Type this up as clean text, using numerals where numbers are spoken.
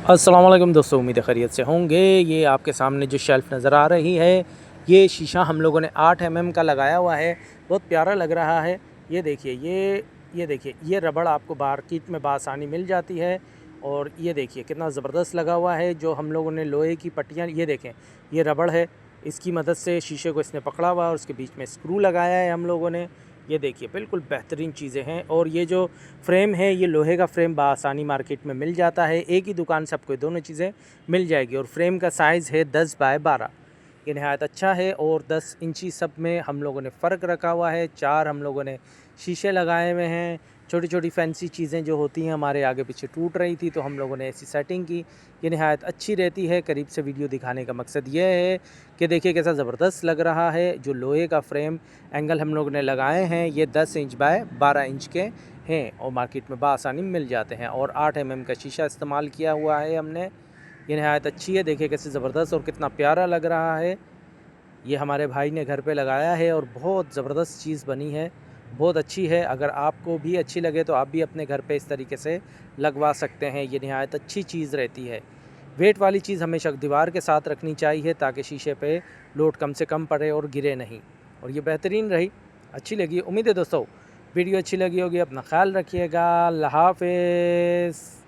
अस्सलाम वालेकुम दोस्तों, उम्मीद है खैरियत से होंगे। ये आपके सामने जो शेल्फ़ नज़र आ रही है, ये शीशा हम लोगों ने 8 एमएम का लगाया हुआ है। बहुत प्यारा लग रहा है। ये देखिए, ये देखिए, ये रबड़ आपको मार्केट में बआसानी मिल जाती है। और ये देखिए कितना ज़बरदस्त लगा हुआ है। जो हम लोगों ने लोहे की पट्टियाँ, ये देखें, ये रबड़ है। इसकी मदद से शीशे को इसने पकड़ा हुआ है और उसके बीच में स्क्रू लगाया है हम लोगों ने। ये देखिए बिल्कुल बेहतरीन चीज़ें हैं। और ये जो फ्रेम है, ये लोहे का फ्रेम बआसानी मार्केट में मिल जाता है। एक ही दुकान से आपको ये दोनों चीज़ें मिल जाएगी। और फ्रेम का साइज़ है 10 बाय 12। ये नहायत अच्छा है। और 10 इंची सब में हम लोगों ने फ़र्क रखा हुआ है। 4 हम लोगों ने शीशे लगाए हुए हैं। छोटी छोटी फैंसी चीज़ें जो होती हैं हमारे आगे पीछे टूट रही थी, तो हम लोगों ने ऐसी सेटिंग की। ये नहायत अच्छी रहती है। करीब से वीडियो दिखाने का मकसद ये है कि देखिए कैसा ज़बरदस्त लग रहा है। जो लोहे का फ्रेम एंगल हम लोगों ने लगाए हैं, ये 10 इंच बाय 12 इंच के हैं और मार्केट में बआसानी मिल जाते हैं। और 8 एमएम का शीशा इस्तेमाल किया हुआ है हमने। ये नहायत अच्छी है। देखिए कैसे ज़बरदस्त और कितना प्यारा लग रहा है। ये हमारे भाई ने घर पे लगाया है और बहुत ज़बरदस्त चीज़ बनी है, बहुत अच्छी है। अगर आपको भी अच्छी लगे तो आप भी अपने घर पे इस तरीके से लगवा सकते हैं। ये नहायत अच्छी चीज़ रहती है। वेट वाली चीज़ हमेशा दीवार के साथ रखनी चाहिए ताकि शीशे पे लोड कम से कम पड़े और गिरे नहीं। और ये बेहतरीन रही, अच्छी लगी। उम्मीद है दोस्तों वीडियो अच्छी लगी होगी। अपना ख्याल रखिएगा। अल्लाह हाफ़िज़।